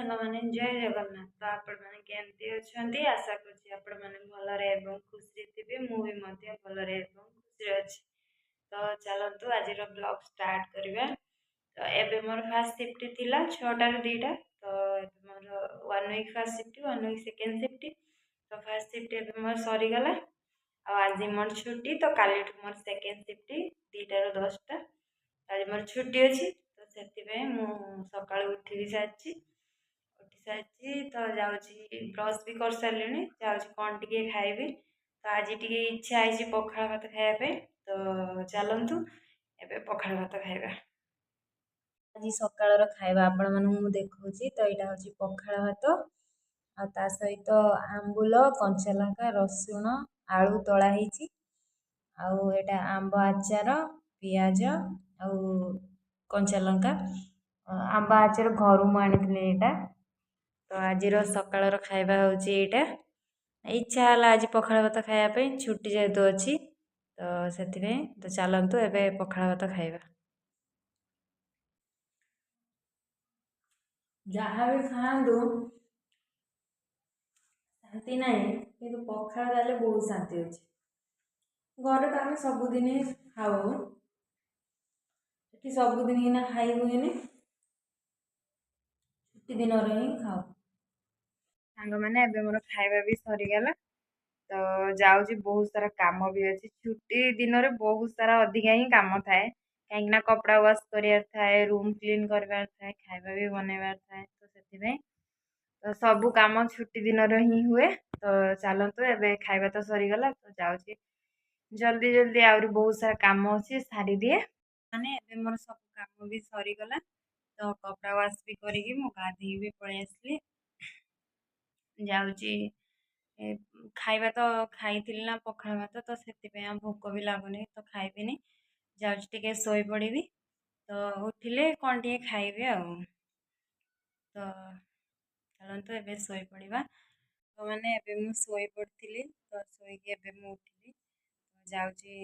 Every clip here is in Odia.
ସାଙ୍ଗମାନେ ଜୟ ଜଗନ୍ନାଥ। ତ ଆପଣମାନେ କେମିତି ଅଛନ୍ତି? ଆଶା କରୁଛି ଆପଣମାନେ ଭଲରେ ଏବଂ ଖୁସିରେ ଥିବେ। ମୁଁ ବି ମଧ୍ୟ ଭଲରେ ଏବଂ ଖୁସିରେ ଅଛି। ତ ଚାଲନ୍ତୁ ଆଜିର ବ୍ଲଗ ଷ୍ଟାର୍ଟ କରିବା। ତ ଏବେ ମୋର ଫାର୍ଷ୍ଟ ସିଫ୍ଟ ଥିଲା 6ଟାରୁ 2ଟା। ତ ଏବେ ମୋର 1 week first shift, 1 week second shift. ତ ଫାର୍ଷ୍ଟ ସିଫ୍ଟ ଏବେ ମୋର ସରିଗଲା। ଆଉ ଆଜି ମୋର ଛୁଟି, ତ କାଲିଠୁ ମୋର ସେକେଣ୍ଡ ସିଫ୍ଟ 2ଟାରୁ 10ଟା। ଆଜି ମୋର ଛୁଟି ଅଛି, ତ ସେଥିପାଇଁ ମୁଁ ସକାଳୁ ଉଠି ସାରିଛି। ତ ଯାଉଛି ବ୍ରସ୍ ବି କରିସାରିଲିଣି, ଯାଉଛି କ'ଣ ଟିକେ ଖାଇବି। ତ ଆଜି ଟିକେ ଇଚ୍ଛା ହେଇଛି ପଖାଳ ଭାତ ଖାଇବା ପାଇଁ। ତ ଚାଲନ୍ତୁ ଏବେ ପଖାଳ ଭାତ ଖାଇବା। ଆଜି ସକାଳର ଖାଇବା ଆପଣମାନଙ୍କୁ ମୁଁ ଦେଖାଉଛି। ତ ଏଇଟା ହେଉଛି ପଖାଳ ଭାତ, ଆଉ ତା ସହିତ ଆମ୍ବୁଲ, କଞ୍ଚାଲଙ୍କା, ରସୁଣ, ଆଳୁ ଦଳା ହେଇଛି। ଆଉ ଏଇଟା ଆମ୍ବ ଆଚାର, ପିଆଜ ଆଉ କଞ୍ଚାଲଙ୍କା। ଆମ୍ବ ଆଚାର ଘରୁ ମୁଁ ଆଣିଥିଲି ଏଇଟା। ତ ଆଜିର ସକାଳର ଖାଇବା ହେଉଛି ଏଇଟା। ଇଚ୍ଛା ହେଲା ଆଜି ପଖାଳ ଭାତ ଖାଇବା ପାଇଁ, ଛୁଟି ଯେହେତୁ ଅଛି। ତ ସେଥିପାଇଁ ତ ଚାଲନ୍ତୁ ଏବେ ପଖାଳ ଭାତ ଖାଇବା। ଯାହା ବି ଖାଆନ୍ତୁ ଶାନ୍ତି ନାହିଁ, କିନ୍ତୁ ପଖାଳ ଖାଇଲେ ବହୁତ ଶାନ୍ତି ଅଛି। ଘରେ ତ ଆମେ ସବୁଦିନ ଖାଉ, ଏଠି ସବୁଦିନ କିନା ଖାଇ ହୁଏନି, ଛୁଟି ଦିନରେ ହିଁ ଖାଉ। ସାଙ୍ଗମାନେ ଏବେ ମୋର ଖାଇବା ବି ସରିଗଲା। ତ ଯାଉଛି, ବହୁତ ସାରା କାମ ବି ଅଛି। ଛୁଟି ଦିନରେ ବହୁତ ସାରା ଅଧିକା ହିଁ କାମ ଥାଏ, କାହିଁକି ନା କପଡ଼ା ୱାଶ କରିବାର ଥାଏ, ରୁମ୍ କ୍ଲିନ୍ କରିବାର ଥାଏ, ଖାଇବା ବି ବନେଇବାର ଥାଏ। ତ ସେଥିପାଇଁ ତ ସବୁ କାମ ଛୁଟି ଦିନରେ ହିଁ ହୁଏ। ତ ଚାଲନ୍ତୁ ଏବେ ଖାଇବା ତ ସରିଗଲା, ତ ଯାଉଛି ଜଲ୍ଦି ଜଲ୍ଦି ଆହୁରି ବହୁତ ସାରା କାମ ଅଛି ସାରିଦିଏ। ମାନେ ଏବେ ମୋର ସବୁ କାମ ବି ସରିଗଲା। ତ କପଡ଼ା ୱାଶ ବି କରିକି ମୁଁ ଗାଧେଇ ବି ପଳେଇ ଆସିଲି। ଯାଉଛି ଖାଇବା ତ ଖାଇଥିଲି ନା ପଖାଳ ଭାତ, ତ ସେଥିପାଇଁ ଆଉ ଭୋକ ବି ଲାଗୁନି, ତ ଖାଇବିନି। ଯାଉଛି ଟିକେ ଶୋଇପଡ଼ିବି, ତ ଉଠିଲେ କ'ଣ ଟିକେ ଖାଇବି ଆଉ। ତ ଚାଲନ୍ତୁ ଏବେ ଶୋଇପଡ଼ିବା। ତ ମାନେ ଏବେ ମୁଁ ଶୋଇପଡ଼ିଥିଲି, ତ ଶୋଇକି ଏବେ ମୁଁ ଉଠିଲି। ଯାଉଛି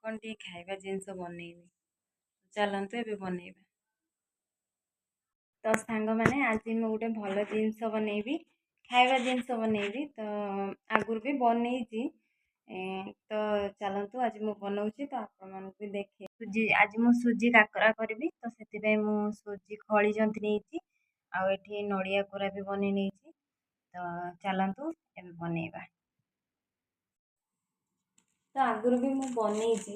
କ'ଣ ଟିକେ ଖାଇବା ଜିନିଷ ବନେଇବି। ଚାଲନ୍ତୁ ଏବେ ବନେଇବା। ତ ସାଙ୍ଗମାନେ ଆଜି ମୁଁ ଗୋଟେ ଭଲ ଜିନିଷ ବନେଇବି, ଖାଇବା ଜିନିଷ ବନେଇବି। ତ ଆଗରୁ ବି ବନେଇଛି, ତ ଚାଲନ୍ତୁ ଆଜି ମୁଁ ବନଉଛି, ତ ଆପଣମାନଙ୍କୁ ବି ଦେଖେ। ଆଜି ମୁଁ ସୁଜି କାକରା କରିବି, ତ ସେଥିପାଇଁ ମୁଁ ସୁଜି ଖଳି ଜନ୍ତି ନେଇଛି, ଆଉ ଏଠି ନଡ଼ିଆ କୋରା ବି ବନେଇ ନେଇଛି। ତ ଚାଲନ୍ତୁ ଏବେ ବନେଇବା। ତ ଆଗରୁ ବି ମୁଁ ବନେଇଛି,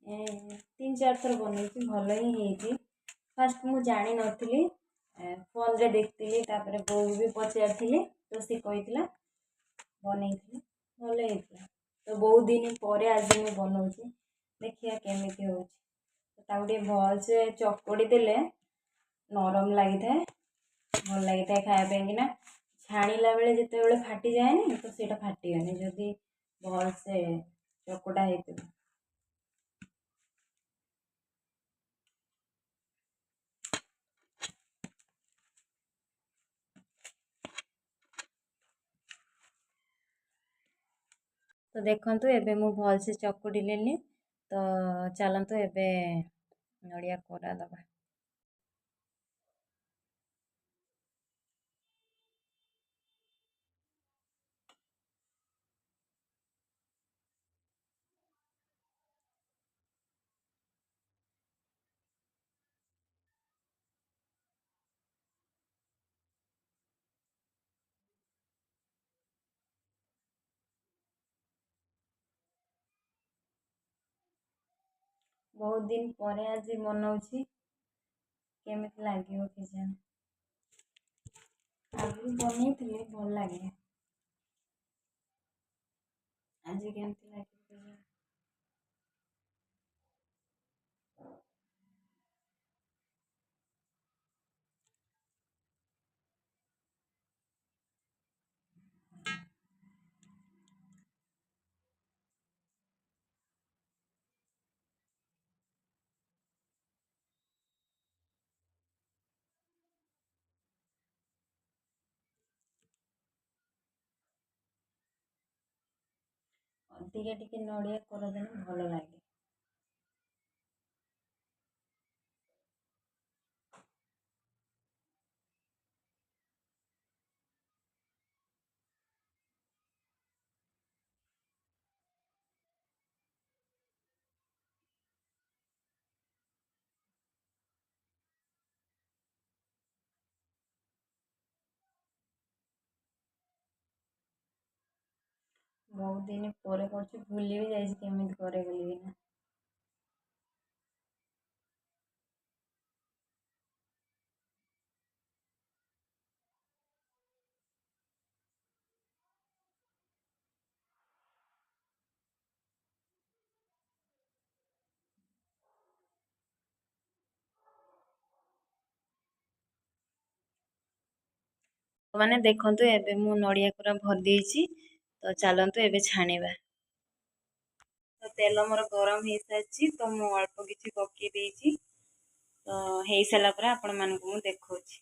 3-4 ଥର ବନେଇଛି, ଭଲ ହିଁ ହେଇଛି। ଫାର୍ଷ୍ଟ ମୁଁ ଜାଣିନଥିଲି, ଫୋନରେ ଦେଖିଥିଲି, ତାପରେ ବୋଉ ବି ପଚାରିଥିଲି, ତ ସେ କହିଥିଲା, ବନେଇଥିଲି, ଭଲ ହେଇଥିଲା। ତ ବହୁତ ଦିନ ପରେ ଆଜି ମୁଁ ବନଉଛି, ଦେଖିବା କେମିତି ହେଉଛି। ତାକୁ ଟିକେ ଭଲସେ ଚକଡ଼ି ଦେଲେ ନରମ ଲାଗିଥାଏ, ଭଲ ଲାଗିଥାଏ ଖାଇବା ପାଇଁ। କିନା ଛାଣିଲା ବେଳେ ଯେତେବେଳେ ଫାଟିଯାଏନି, ତ ସେଇଟା ଫାଟିବନି ଯଦି ଭଲସେ ଚକଟା ହେଇଥିବ। ତ ଦେଖନ୍ତୁ ଏବେ ମୁଁ ଭଲସେ ଚକୁଡ଼ି ନେଲି। ତ ଚାଲନ୍ତୁ ଏବେ ନଡ଼ିଆ କୋରା ଦେବା। ବହୁତ ଦିନ ପରେ ଆଜି ବନଉଛି, କେମିତି ଲାଗିବ କେଜାଣି। ଆଗରୁ ବନେଇଥିଲି, ଭଲ ଲାଗେ, ଆଜି କେମିତି ଲାଗିବ କେଜାଣି। ଅଧିକା ଟିକେ ନଡ଼ିଆ କୋରା ଦେଲେ ଭଲ ଲାଗେ। बहुत दिन पर भूली भी जाइए केमी करे बोलिए। मैंने देखु एबे मु नड़िया पूरा भर देइछि तो चलतु एबे छाणीबा। तो तेल मोर गरम हो सारी तो मु अल्प किसी पकई देइछि तो हो सारा पर आपण मानकु मु देखौछि।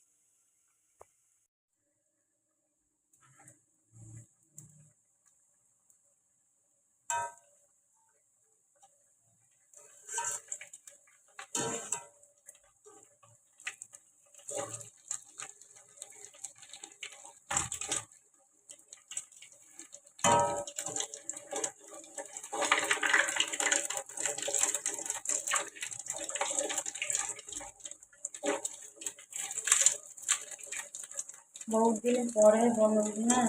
बहुत दिन पर बनाऊँ ना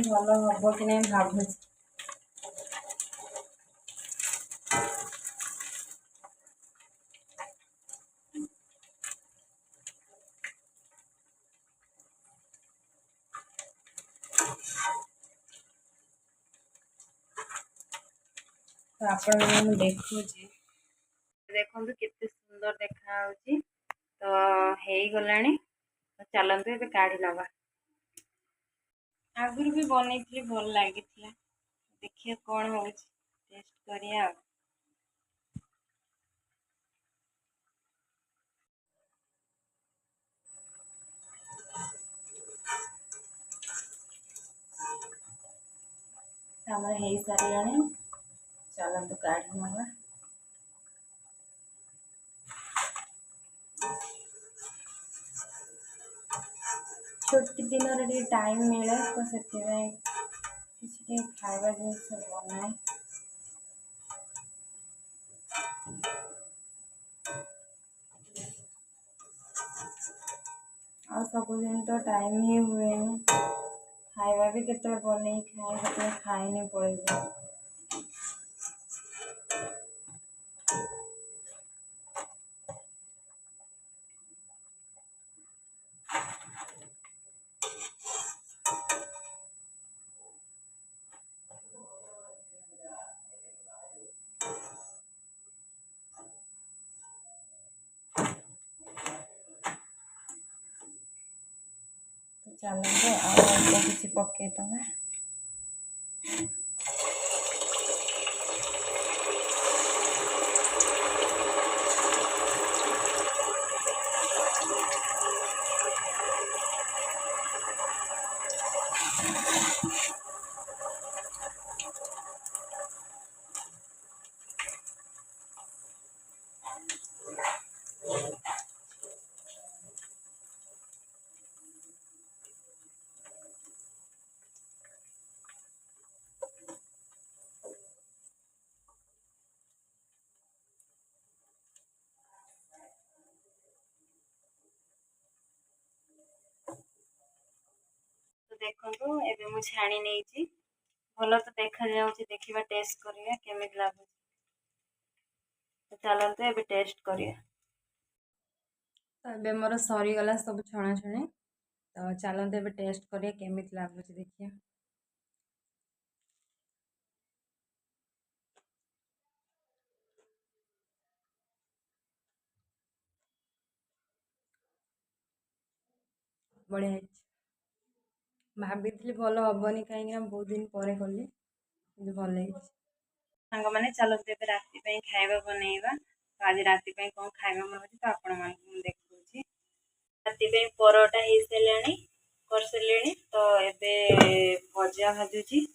भल हम कि नहीं भावुँ। तो आपण देखु देखु केते सुंदर देखा तो हो गलानी तो चलतु ए काढ़ी नवा। आगुरी भी बनई भल लगी देखिए कौन हो टेस्ट करिया। हमारे हो सारे चलतु काढ़ी नवा। छुट्टी दिन टाइम मिले तो से खावा जिन बनाए। और सब दिन तो टाइम ही हुए खावा भी केते बन खाए खाए नहीं पड़े जाए। तो चलो और किसी पके तमें तो देखो एबे मु छाणी नहीं भल तो देखा जाऊँगी देखा टेस्ट करिया केमी लगुच। तो चलते एबे टेस्ट करिया। तो एबे मोर सरीगला सब छणाछुणी तो चलते एबे टेस्ट करिया केमी लगुच देखिए। बढ़िया भाभी भल हेनी कहीं बहुत दिन पर कली भल लगी। सांग मैंने चलते एबे राति खाଇବା बनैबा। तो आज राति कौन खाଇବା मन तो आपण मानकु देखुछि। राति परोटा हो सारे कर सारे तो एबे भजा भाजुची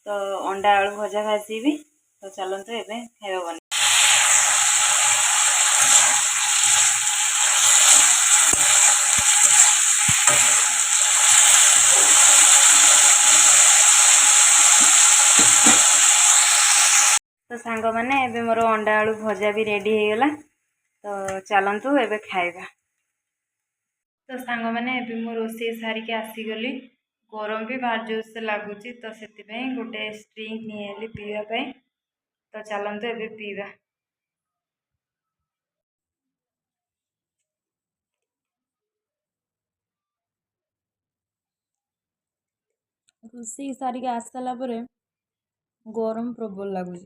तो अंडा आलू भजा भाजीबी। तो चलते एबे खाଇବା बन। तो सांग मैंने एबे मोर अंडा आलू भजा भी रेडी हो गला। तो चलतु एबे खाଇବା। तो सांग मैंने एबे मो रोषे सारिके आसीगली गरम भी बाहर जोर से लगुच तो से गोटे स्ट्रिंग नहीं पीवाई। तो चलते एबे पीवा। रोषे सारिक आसला गरम प्रबल लगुच।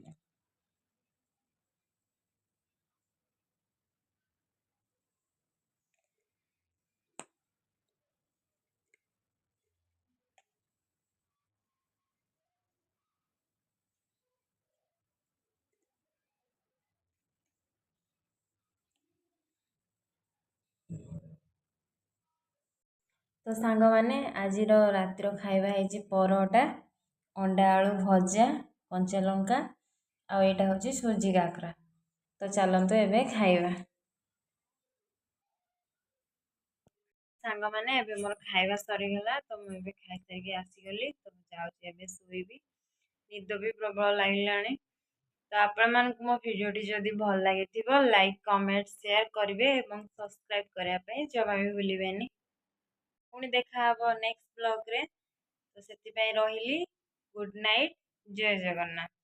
तो सांग माने आज रातिर खाଇବା है परोटा अंडा आलू भजा कंचा लंका आ यहाँ हूँ सुजी काकरा। तो चलते एबे खाଇବା। सांग माने एबे मोर खाଇବା सरीगला तो मुझे खाई सारिक आसीगली तो जाऊँ शोबी। निद भी प्रबल लगे। तो आपण मानक मो भिडियोटी जदि भल लगी लाइक कमेंट शेयर करेंगे और सब्सक्राइब करने जमा भी भूलें। पुणी देखा नेक्स्ट ब्लॉग रे। तो से रही गुड नाइट। जय जगन्नाथ।